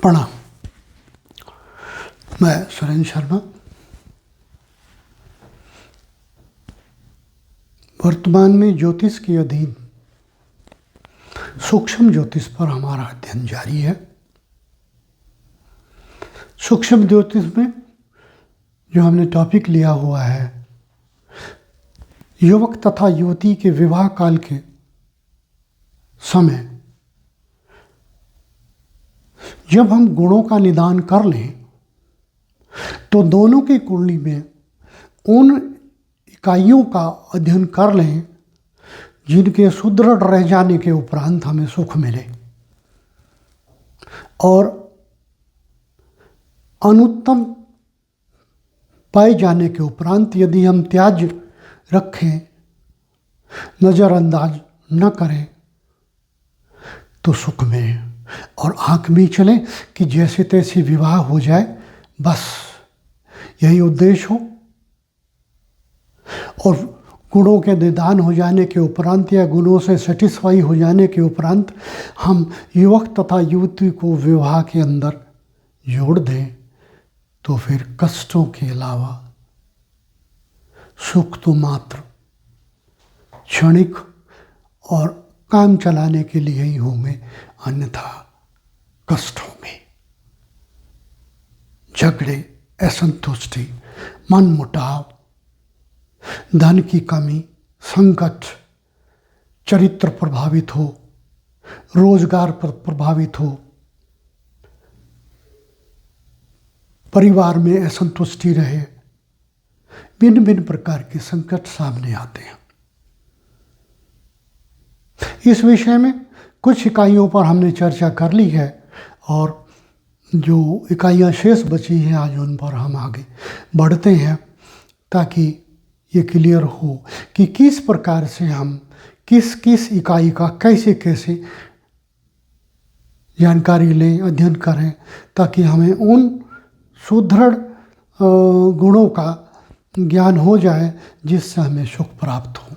प्रणाम। मैं सुरेंद्र शर्मा। वर्तमान में ज्योतिष के अधीन सूक्ष्म ज्योतिष पर हमारा अध्ययन जारी है। सूक्ष्म ज्योतिष में जो हमने टॉपिक लिया हुआ है, युवक तथा युवती के विवाह काल के समय जब हम गुणों का निदान कर लें तो दोनों की कुंडली में उन इकाइयों का अध्ययन कर लें जिनके सुदृढ़ रह जाने के उपरांत हमें सुख मिले, और अनुत्तम पाए जाने के उपरांत यदि हम त्याज रखें, नज़रअंदाज न करें तो सुख में और आँख में चले कि जैसे तैसे विवाह हो जाए, बस यही उद्देश्य हो। और गुणों के निदान हो जाने के उपरांत या गुणों से सेटिस्फाई हो जाने के उपरांत हम युवक तथा युवती को विवाह के अंदर जोड़ दें तो फिर कष्टों के अलावा सुख तो मात्र क्षणिक और काम चलाने के लिए ही होंगे, अन्यथा कष्ट होंगे। झगड़े, असंतुष्टि, मन मुटाव, धन की कमी, संकट, चरित्र प्रभावित हो, रोजगार पर प्रभावित हो, परिवार में असंतुष्टि रहे, भिन्न भिन्न प्रकार के संकट सामने आते हैं। इस विषय में कुछ इकाइयों पर हमने चर्चा कर ली है और जो इकाइयाँ शेष बची हैं आज उन पर हम आगे बढ़ते हैं ताकि ये क्लियर हो कि किस प्रकार से हम किस किस इकाई का कैसे कैसे जानकारी लें, अध्ययन करें, ताकि हमें उन सुदृढ़ गुणों का ज्ञान हो जाए जिससे हमें सुख प्राप्त हो।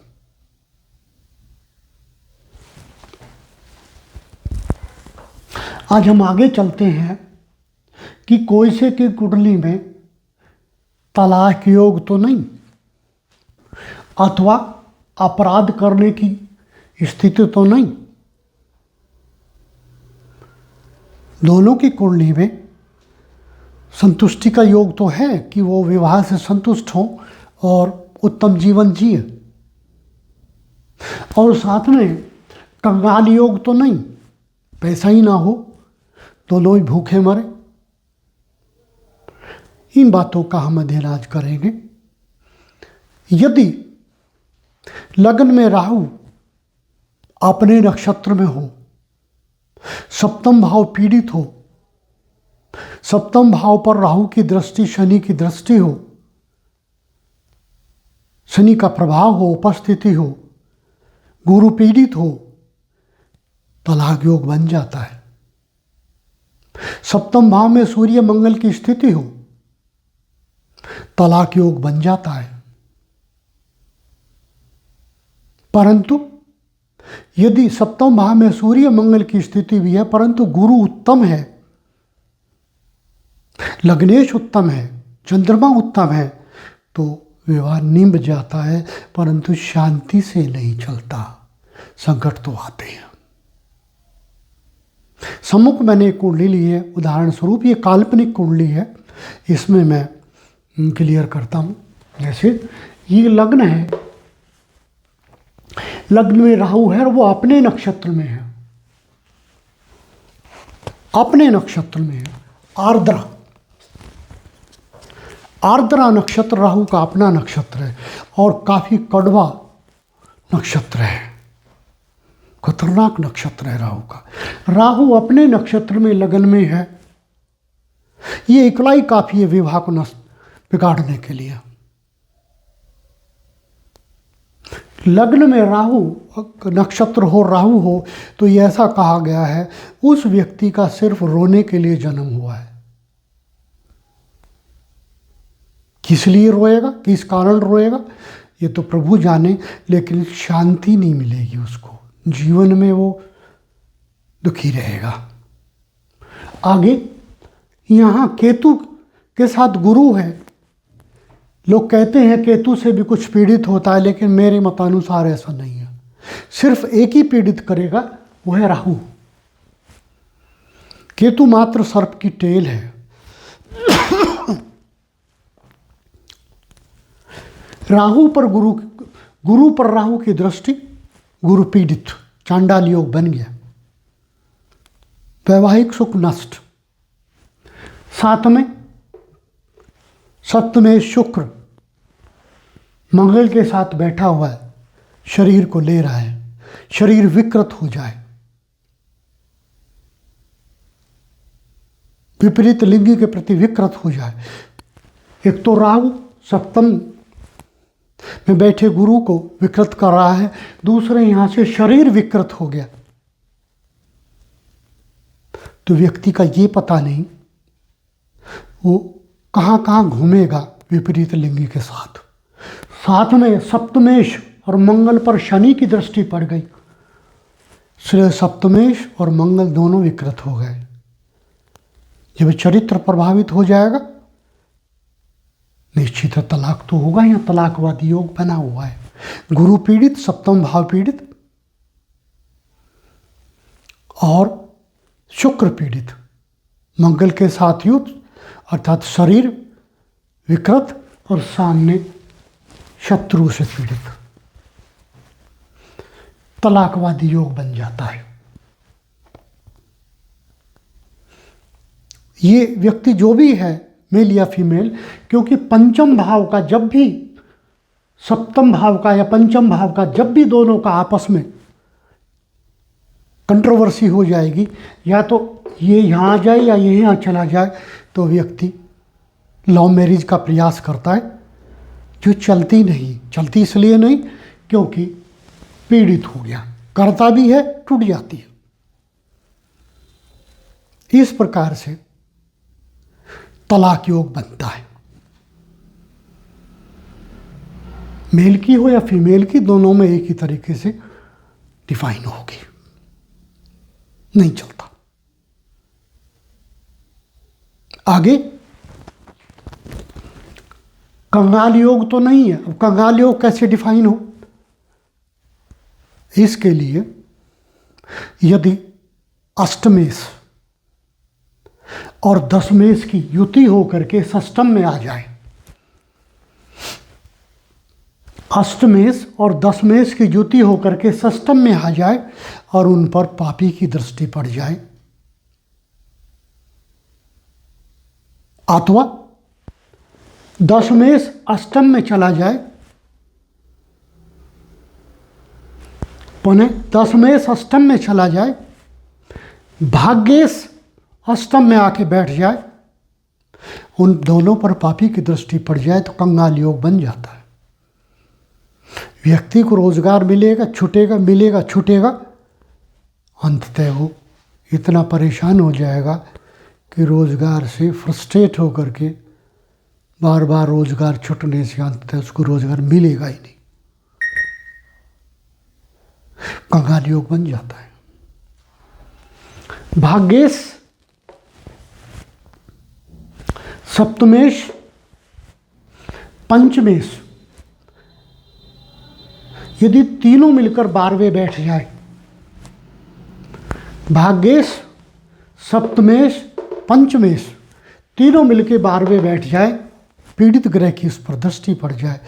आज हम आगे चलते हैं कि कोई से की कुंडली में तलाक योग तो नहीं अथवा अपराध करने की स्थिति तो नहीं। दोनों की कुंडली में संतुष्टि का योग तो है कि वो विवाह से संतुष्ट हो और उत्तम जीवन जिए, और साथ में कंगाल योग तो नहीं, पैसा ही ना हो तो लोग भूखे मरे। इन बातों का हम अध्ययन आज करेंगे। यदि लग्न में राहु अपने नक्षत्र में हो, सप्तम भाव पीड़ित हो, सप्तम भाव पर राहु की दृष्टि, शनि की दृष्टि हो, शनि का प्रभाव हो, उपस्थिति हो, गुरु पीड़ित हो, तलाक योग बन जाता है। सप्तम भाव में सूर्य मंगल की स्थिति हो, तलाक योग बन जाता है। परंतु यदि सप्तम भाव में सूर्य मंगल की स्थिति भी है परंतु गुरु उत्तम है, लग्नेश उत्तम है, चंद्रमा उत्तम है, तो विवाह निभ जाता है, परंतु शांति से नहीं चलता, संकट तो आते हैं। सम्मुख मैंने एक कुंडली ली है, उदाहरण स्वरूप ये काल्पनिक कुंडली है, इसमें मैं क्लियर करता हूँ। जैसे ये लग्न है, लग्न में राहु है और वो अपने नक्षत्र में है, अपने नक्षत्र में है, आर्द्रा। आर्द्रा नक्षत्र राहु का अपना नक्षत्र है और काफी कड़वा नक्षत्र है, खतरनाक नक्षत्र है राहु का। राहु अपने नक्षत्र में लगन में है, ये इकला ही काफी है विवाह को बिगाड़ने के लिए। लग्न में राहु नक्षत्र हो, राहु हो, तो ये ऐसा कहा गया है उस व्यक्ति का सिर्फ रोने के लिए जन्म हुआ है। किस लिए रोएगा, किस कारण रोएगा, ये तो प्रभु जाने, लेकिन शांति नहीं मिलेगी उसको, जीवन में वो दुखी रहेगा। आगे यहाँ केतु के साथ गुरु है। लोग कहते हैं केतु से भी कुछ पीड़ित होता है, लेकिन मेरे मतानुसार ऐसा नहीं है। सिर्फ एक ही पीड़ित करेगा, वो है राहु। केतु मात्र सर्प की टेल है। राहु पर राहु की दृष्टि, गुरु पीड़ित, चांडाल योग बन गया, वैवाहिक सुख नष्ट। साथ में सप्तमें शुक्र मंगल के साथ बैठा हुआ है, शरीर को ले रहा है, शरीर विकृत हो जाए, विपरीत लिंगी के प्रति विकृत हो जाए। एक तो राहु सप्तम में बैठे गुरु को विकृत कर रहा है, दूसरे यहां से शरीर विकृत हो गया, तो व्यक्ति का ये पता नहीं वो कहाँ कहाँ घूमेगा विपरीत लिंगी के साथ। साथ में सप्तमेश और मंगल पर शनि की दृष्टि पड़ गई, इसलिए सप्तमेश और मंगल दोनों विकृत हो गए। जब चरित्र प्रभावित हो जाएगा, निश्चित तलाक तो होगा, या तलाकवादी योग बना हुआ है। गुरु पीड़ित, सप्तम भाव पीड़ित और शुक्र पीड़ित, मंगल के साथ युद्ध, अर्थात शरीर विकृत और सामने शत्रु से पीड़ित, तलाकवादी योग बन जाता है। ये व्यक्ति जो भी है, मेल या फीमेल, क्योंकि पंचम भाव का जब भी, सप्तम भाव का या पंचम भाव का जब भी दोनों का आपस में कंट्रोवर्सी हो जाएगी, या तो ये यहाँ जाए या ये यहाँ चला जाए, तो व्यक्ति लव मैरिज का प्रयास करता है, जो चलती इसलिए नहीं क्योंकि पीड़ित हो गया, करता भी है, टूट जाती है। इस प्रकार से तलाक योग बनता है। मेल की हो या फीमेल की, दोनों में एक ही तरीके से डिफाइन होगी, नहीं चलता। आगे कंगाल योग तो नहीं है। अब कंगाल योग कैसे डिफाइन हो? इसके लिए यदि अष्टमेश और दशमेश की युति होकर के षष्ठम में आ जाए, अष्टमेश और दशमेश की युति होकर के षष्ठम में आ जाए और उन पर पापी की दृष्टि पड़ जाए, अथवा दशमेश अष्टम में चला जाए, पुनः दशमेश अष्टम में चला जाए, भाग्येश अष्टम में आके बैठ जाए, उन दोनों पर पापी की दृष्टि पड़ जाए, तो कंगाल योग बन जाता है। व्यक्ति को रोजगार मिलेगा, छूटेगा, मिलेगा, छूटेगा, अंततः वो इतना परेशान हो जाएगा कि रोजगार से फ्रस्ट्रेट होकर के बार बार रोजगार छूटने से अंततः उसको रोजगार मिलेगा ही नहीं, कंगाल योग बन जाता है। भाग्येश, सप्तमेश, पंचमेश, यदि तीनों मिलकर 12वें बैठ जाए, भाग्येश, सप्तमेश, पंचमेश तीनों मिलकर 12वें बैठ जाए, पीड़ित ग्रह की उस पर दृष्टि पड़ जाए,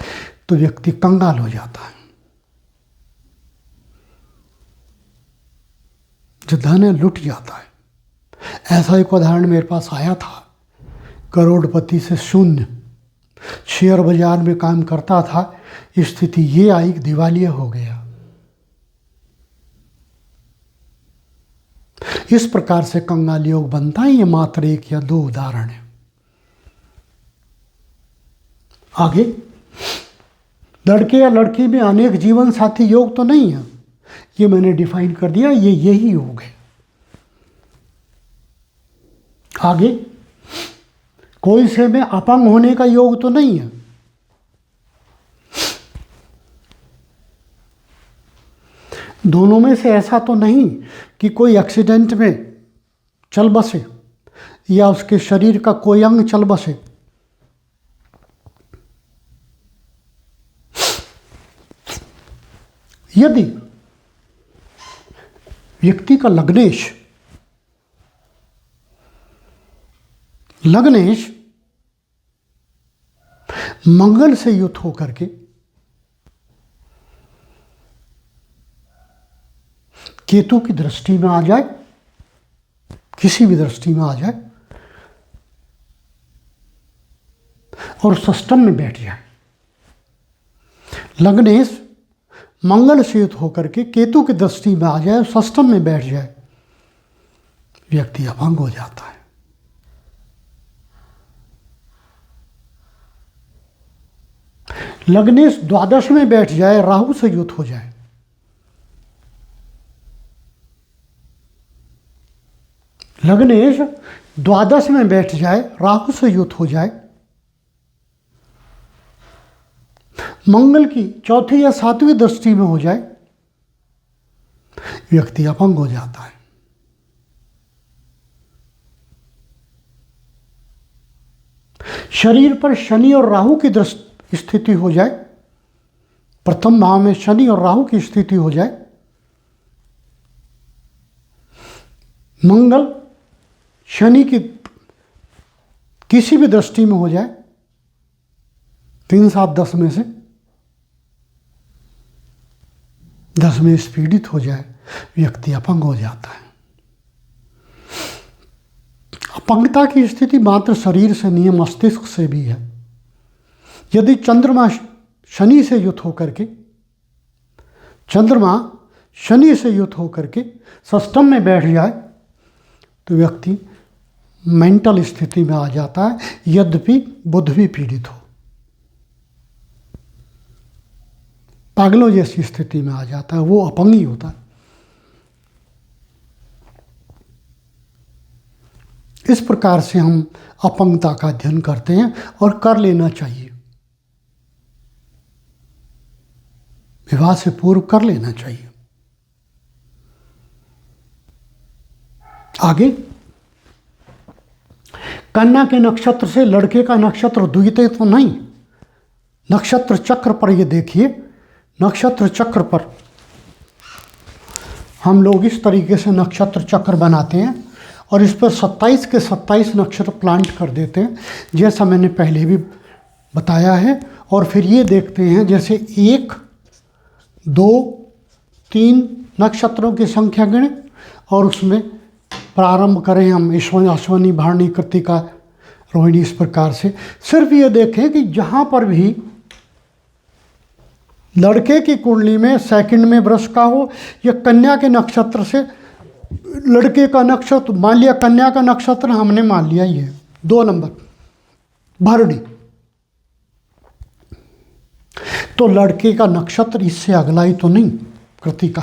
तो व्यक्ति कंगाल हो जाता है। जो धन है लुट जाता है। ऐसा एक उदाहरण मेरे पास आया था, करोड़पति से शून्य, शेयर बाजार में काम करता था, स्थिति ये आई कि दिवालिया हो गया। इस प्रकार से कंगाल योग बनता है। ये मात्र 1 या 2 उदाहरण है। आगे लड़के या लड़की में अनेक जीवन साथी योग तो नहीं है, ये मैंने डिफाइन कर दिया, ये यही योग है। आगे कोई से में अपंग होने का योग तो नहीं है। दोनों में से ऐसा तो नहीं कि कोई एक्सीडेंट में चल बसे या उसके शरीर का कोई अंग चल बसे। यदि व्यक्ति का लग्नेश मंगल से युक्त होकर के केतु की दृष्टि में आ जाए, किसी भी दृष्टि में आ जाए और षष्ठम में बैठ जाए, लग्नेश मंगल से युक्त होकर के केतु की दृष्टि में आ जाए, षष्ठम में बैठ जाए, व्यक्ति अपंग हो जाता है। लग्नेश द्वादश में बैठ जाए, राहु से युक्त हो जाए, लग्नेश द्वादश में बैठ जाए, राहु से युक्त हो जाए, मंगल की चौथी या सातवीं दृष्टि में हो जाए, व्यक्ति अपंग हो जाता है। शरीर पर शनि और राहु की स्थिति हो जाए, प्रथम भाव में शनि और राहु की स्थिति हो जाए, मंगल शनि की किसी भी दृष्टि में हो जाए, 3, 7, 10 में से 10 में पीड़ित हो जाए, व्यक्ति अपंग हो जाता है। अपंगता की स्थिति मात्र शरीर से नहीं, मस्तिष्क से भी है। यदि चंद्रमा शनि से युक्त होकर के षष्ठम में बैठ जाए तो व्यक्ति मेंटल स्थिति में आ जाता है, यद्यपि बुध भी पीड़ित हो, पागलों जैसी स्थिति में आ जाता है, वो अपंग ही होता है। इस प्रकार से हम अपंगता का अध्ययन करते हैं और कर लेना चाहिए, विवाह से पूर्व कर लेना चाहिए। आगे, कन्या के नक्षत्र से लड़के का नक्षत्र द्वितीय तो नहीं, नक्षत्र चक्र पर ये देखिए, नक्षत्र चक्र पर हम लोग इस तरीके से नक्षत्र चक्र बनाते हैं और इस पर 27 के 27 नक्षत्र प्लांट कर देते हैं, जैसा मैंने पहले भी बताया है। और फिर ये देखते हैं, जैसे 1, 2, 3 नक्षत्रों की संख्या गिने और उसमें प्रारंभ करें हम अश्वनी, भरणी, कृत्तिका, रोहिणी, इस प्रकार से। सिर्फ ये देखें कि जहाँ पर भी लड़के की कुंडली में सेकंड में वृष का हो या कन्या के नक्षत्र से लड़के का नक्षत्र, मान लिया कन्या का नक्षत्र हमने मान लिया ये 2 नंबर भरणी, तो लड़के का नक्षत्र इससे अगला ही तो नहीं, कृत्तिका।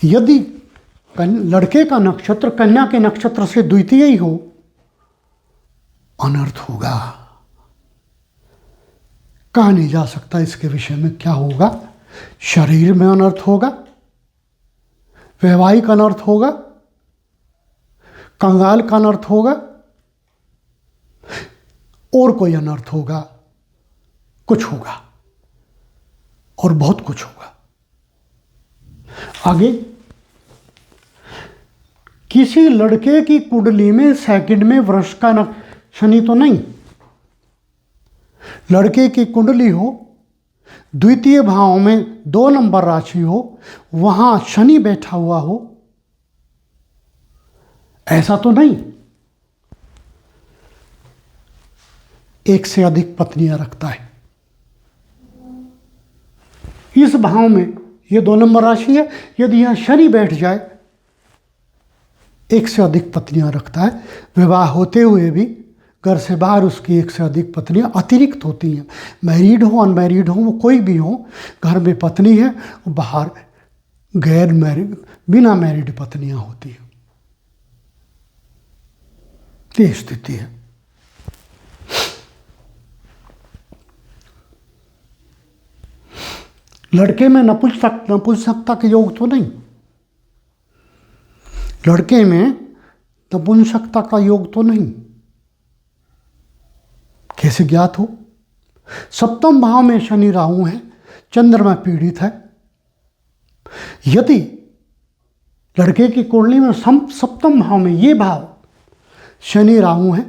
यदि लड़के का नक्षत्र कन्या के नक्षत्र से द्वितीय ही हो, अनर्थ होगा, कहा नहीं जा सकता इसके विषय में क्या होगा। शरीर में अनर्थ होगा, वैवाहिक अनर्थ होगा, कंगाल का अनर्थ होगा और कोई अनर्थ होगा, कुछ होगा और बहुत कुछ होगा। आगे, किसी लड़के की कुंडली में सेकंड में वृष का शनि तो नहीं, लड़के की कुंडली हो, द्वितीय भाव में 2 नंबर राशि हो, वहां शनि बैठा हुआ हो, ऐसा तो नहीं। 1 से अधिक पत्नियां रखता है, इस भाव में ये 2 नंबर राशि है। यदि यहां शनि बैठ जाए, 1 से अधिक पत्नियां रखता है, विवाह होते हुए भी घर से बाहर उसकी 1 से अधिक पत्नियां अतिरिक्त होती हैं। मैरिड हो, अनमैरिड हो, वो कोई भी हो, घर में पत्नी है, बाहर गैर मैरिड, बिना मैरिड पत्नियां होती हैं। ये स्थिति है। लड़के में नपुंसकता के योग तो नहीं, लड़के में नपुंसकता का योग तो नहीं, कैसे ज्ञात हो? सप्तम भाव में शनि राहु है, चंद्रमा पीड़ित है। यदि लड़के की कुंडली में सप्तम भाव में ये भाव शनि राहु है,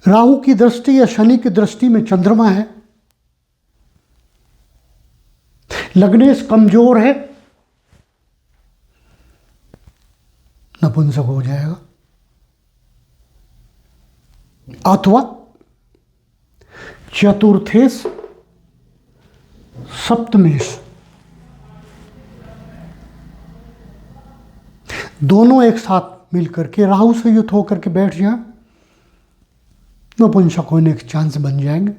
राहु की दृष्टि या शनि की दृष्टि में चंद्रमा है, लग्नेश कमजोर है, नपुंसक हो जाएगा। अथवा चतुर्थेश सप्तमेश दोनों एक साथ मिलकर के राहु से युक्त होकर के बैठ जाए, नपुंसक होने के चांस बन जाएंगे।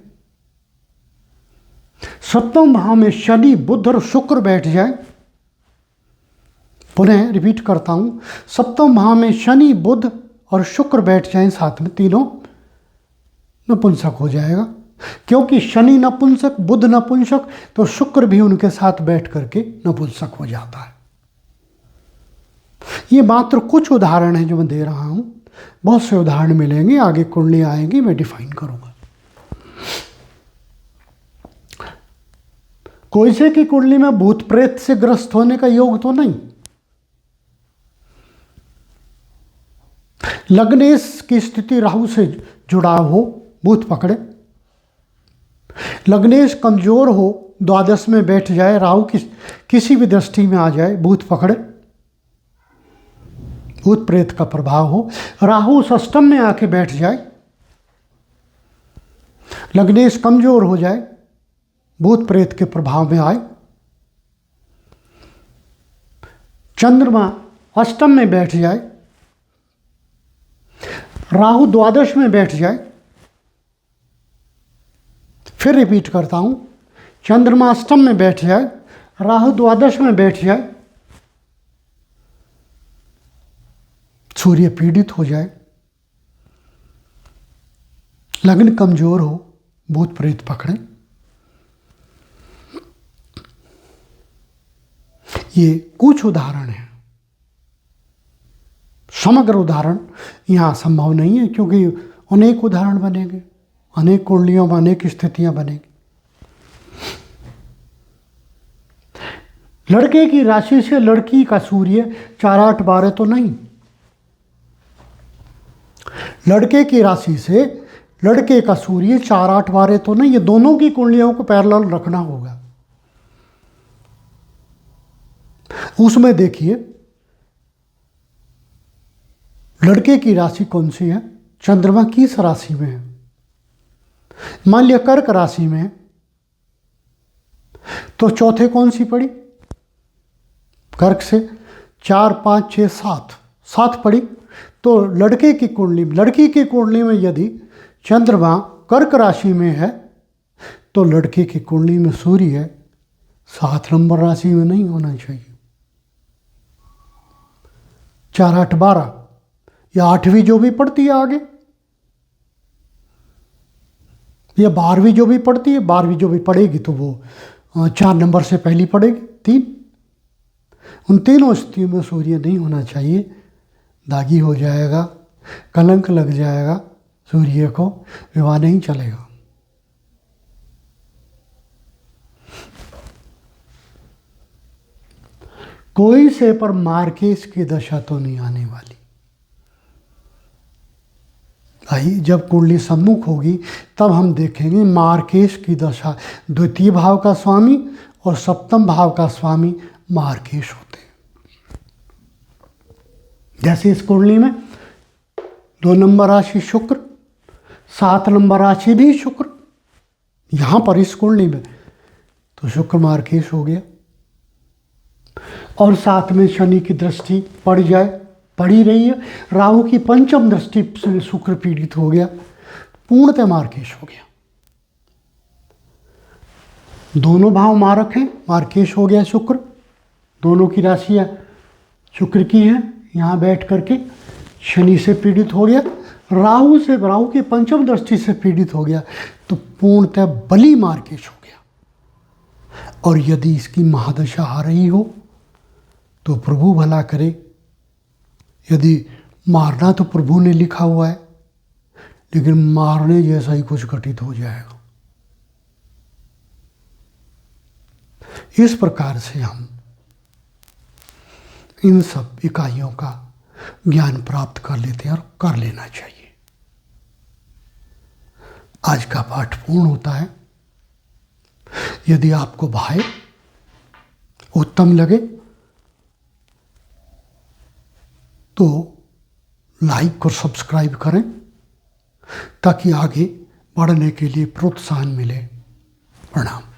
सप्तम भाव में शनि बुध और शुक्र बैठ जाए, पुनः रिपीट करता हूं, सप्तम भाव में शनि बुध और शुक्र बैठ जाएं साथ में, तीनों नपुंसक हो जाएगा। क्योंकि शनि नपुंसक, बुध नपुंसक, तो शुक्र भी उनके साथ बैठ करके नपुंसक हो जाता है। ये मात्र कुछ उदाहरण है जो मैं दे रहा हूं, बहुत से उदाहरण मिलेंगे, आगे कुंडली आएंगी, मैं डिफाइन करूंगा। कोई से की कुंडली में भूत प्रेत से ग्रस्त होने का योग तो नहीं। लग्नेश की स्थिति राहु से जुड़ाव हो, भूत पकड़े। लग्नेश कमजोर हो, द्वादश में बैठ जाए, राहु की किसी भी दृष्टि में आ जाए, भूत पकड़े, भूत प्रेत का प्रभाव हो। राहु षष्ठम में आके बैठ जाए, लग्नेश कमजोर हो जाए, भूत प्रेत के प्रभाव में आए। चंद्रमा अष्टम में बैठ जाए, राहु द्वादश में बैठ जाए। फिर रिपीट करता हूं, चंद्रमा अष्टम में बैठ जाए, राहु द्वादश में बैठ जाए, सूर्य पीड़ित हो जाए, लग्न कमजोर हो, भूत प्रेत पकड़े। ये कुछ उदाहरण हैं, समग्र उदाहरण यहाँ संभव नहीं है, क्योंकि अनेक उदाहरण बनेंगे, अनेक कुंडलियों में अनेक स्थितियां बनेंगी। लड़के की राशि से लड़की का सूर्य 4, 8, 12 तो नहीं। लड़के की राशि से लड़के का सूर्य 4, 8, 12 तो नहीं। ये दोनों की कुंडलियों को पैरेलल रखना होगा। उसमें देखिए लड़के की राशि कौन सी है, चंद्रमा किस राशि में है। मान लिया कर्क राशि में है, तो चौथे कौन सी पड़ी, कर्क से 4, 5, 6, 7 पड़ी। तो लड़के की कुंडली, लड़की की कुंडली में यदि चंद्रमा कर्क राशि में है, तो लड़के की कुंडली में सूर्य है 7 नंबर राशि में नहीं होना चाहिए। 4, 8, 12 या 8वीं जो भी पड़ती है आगे, या 12वीं जो भी पड़ती है, 12वीं जो भी पड़ेगी तो वो 4 नंबर से पहली पड़ेगी, 3। उन तीनों स्थितियों में सूर्य नहीं होना चाहिए, दागी हो जाएगा, कलंक लग जाएगा, सूर्य को विवाह नहीं चलेगा। कोई से पर मार्केश की दशा तो नहीं आने वाली। आई जब कुंडली सम्मुख होगी तब हम देखेंगे मार्केश की दशा। द्वितीय भाव का स्वामी और सप्तम भाव का स्वामी मार्केश होते हैं। जैसे इस कुंडली में 2 नंबर राशि शुक्र, 7 नंबर राशि भी शुक्र, यहां पर इस कुंडली में तो शुक्र मार्केश हो गया, और साथ में शनि की दृष्टि पड़ जाए, पड़ी रही है, राहु की पंचम दृष्टि से शुक्र पीड़ित हो गया, पूर्णतः मार्केश हो गया। दोनों भाव मारक हैं, मार्केश हो गया शुक्र, दोनों की राशियां शुक्र की हैं, यहाँ बैठ करके शनि से पीड़ित हो गया, राहु की पंचम दृष्टि से पीड़ित हो गया, तो पूर्णतः बली मार्केश हो गया। और यदि इसकी महादशा आ रही हो तो प्रभु भला करे। यदि मारना तो प्रभु ने लिखा हुआ है, लेकिन मारने जैसा ही कुछ घटित हो जाएगा। इस प्रकार से हम इन सब इकाइयों का ज्ञान प्राप्त कर लेते हैं और कर लेना चाहिए। आज का पाठ पूर्ण होता है। यदि आपको भाई उत्तम लगे तो लाइक और सब्सक्राइब करें, ताकि आगे बढ़ने के लिए प्रोत्साहन मिले। प्रणाम।